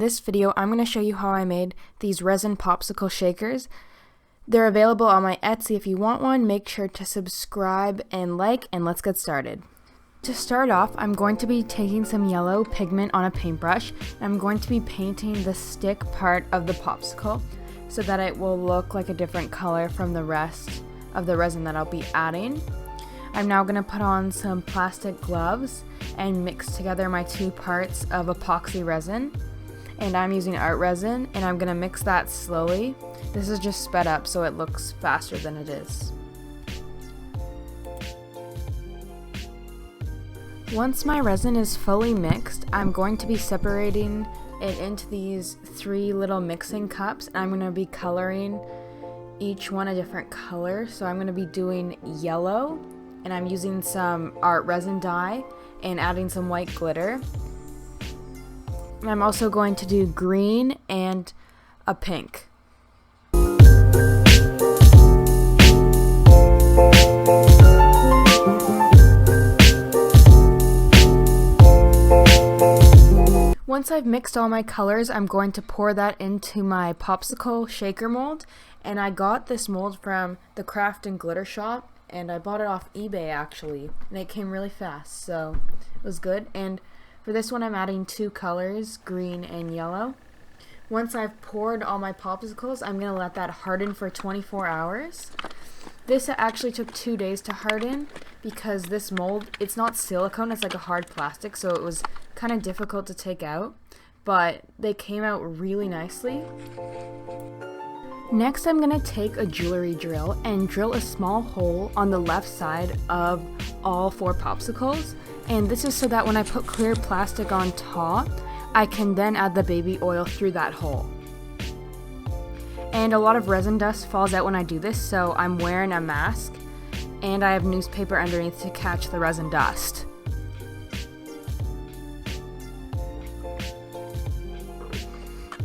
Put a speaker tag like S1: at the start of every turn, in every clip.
S1: this video, I'm going to show you how I made these resin popsicle shakers. They're available on my Etsy. If you want one, make sure to subscribe and like, and let's get started. To start off, I'm going to be taking some yellow pigment on a paintbrush, and I'm going to be painting the stick part of the popsicle so that it will look like a different color from the rest of the resin that I'll be adding. I'm now going to put on some plastic gloves and mix together my two parts of epoxy resin. And I'm using art resin, and I'm going to mix that slowly. This is just sped up so it looks faster than it is. Once my resin is fully mixed, I'm going to be separating it into these 3 little mixing cups, and I'm going to be coloring each one a different color. So I'm going to be doing yellow, and I'm using some art resin dye and adding some white glitter. And I'm also going to do green and a pink. Once I've mixed all my colors, I'm going to pour that into my popsicle shaker mold. And I got this mold from the craft and glitter shop, and I bought it off eBay actually, and it came really fast, so it was good. And for this one, I'm adding 2 colors, green and yellow. Once I've poured all my popsicles, I'm going to let that harden for 24 hours. This actually took 2 days to harden because this mold, it's not silicone, it's like a hard plastic, so it was kind of difficult to take out, but they came out really nicely. Next, I'm going to take a jewelry drill and drill a small hole on the left side of all 4 popsicles. And this is so that when I put clear plastic on top, I can then add the baby oil through that hole. And a lot of resin dust falls out when I do this, so I'm wearing a mask and I have newspaper underneath to catch the resin dust.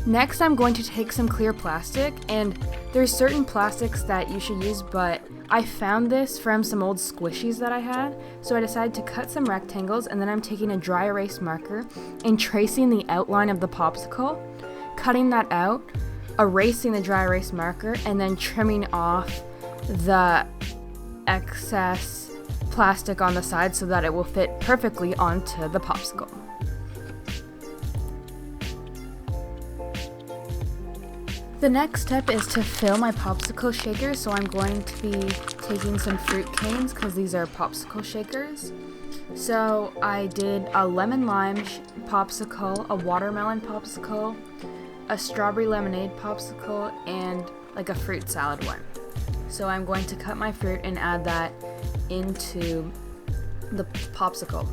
S1: Next, I'm going to take some clear plastic, and there's certain plastics that you should use, but I found this from some old squishies that I had, so I decided to cut some rectangles, and then I'm taking a dry erase marker and tracing the outline of the popsicle, cutting that out, erasing the dry erase marker, and then trimming off the excess plastic on the side so that it will fit perfectly onto the popsicle. The next step is to fill my popsicle shakers, so I'm going to be taking some fruit canes because these are popsicle shakers. So I did a lemon lime popsicle, a watermelon popsicle, a strawberry lemonade popsicle, and like a fruit salad one. So I'm going to cut my fruit and add that into the popsicle.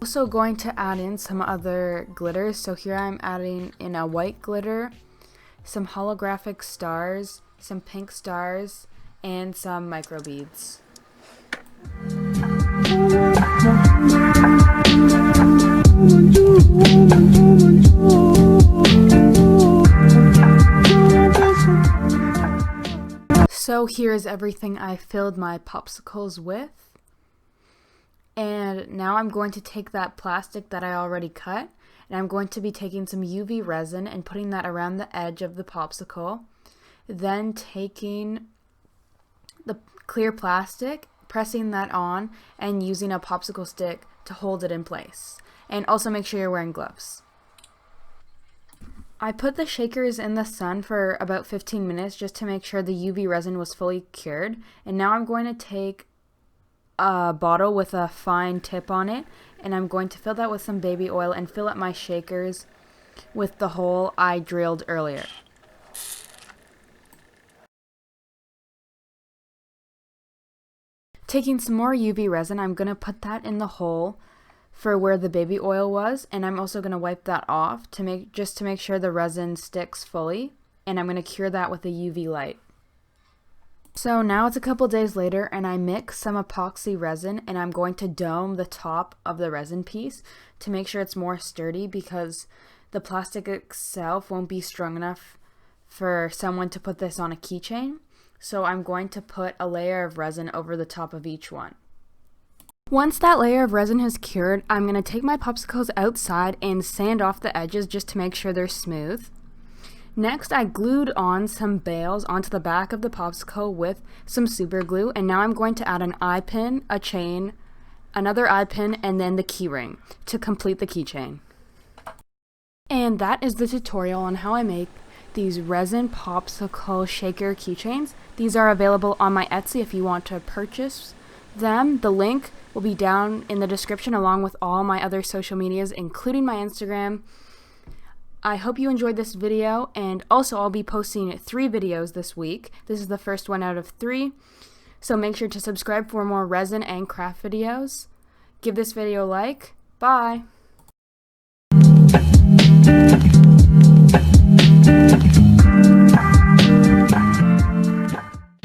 S1: Also going to add in some other glitters. So here I'm adding in a white glitter, some holographic stars, some pink stars, and some micro beads. So here is everything I filled my popsicles with. And now I'm going to take that plastic that I already cut, and I'm going to be taking some UV resin and putting that around the edge of the popsicle. Then taking the clear plastic, pressing that on, and using a popsicle stick to hold it in place. And also make sure you're wearing gloves. I put the shakers in the sun for about 15 minutes just to make sure the UV resin was fully cured. And now I'm going to take a bottle with a fine tip on it, and I'm going to fill that with some baby oil and fill up my shakers with the hole I drilled earlier. Taking some more UV resin, I'm going to put that in the hole for where the baby oil was, and I'm also going to wipe that off to make sure the resin sticks fully, and I'm going to cure that with a UV light. So now it's a couple days later, and I mix some epoxy resin, and I'm going to dome the top of the resin piece to make sure it's more sturdy because the plastic itself won't be strong enough for someone to put this on a keychain. So I'm going to put a layer of resin over the top of each one. Once that layer of resin has cured, I'm going to take my popsicles outside and sand off the edges just to make sure they're smooth. Next, I glued on some bales onto the back of the popsicle with some super glue, and now I'm going to add an eye pin, a chain, another eye pin, and then the key ring to complete the keychain. And that is the tutorial on how I make these resin popsicle shaker keychains. These are available on my Etsy if you want to purchase them. The link will be down in the description along with all my other social medias, including my Instagram. I hope you enjoyed this video, and also I'll be posting 3 videos this week. This is the first one out of 3. So make sure to subscribe for more resin and craft videos. Give this video a like. Bye!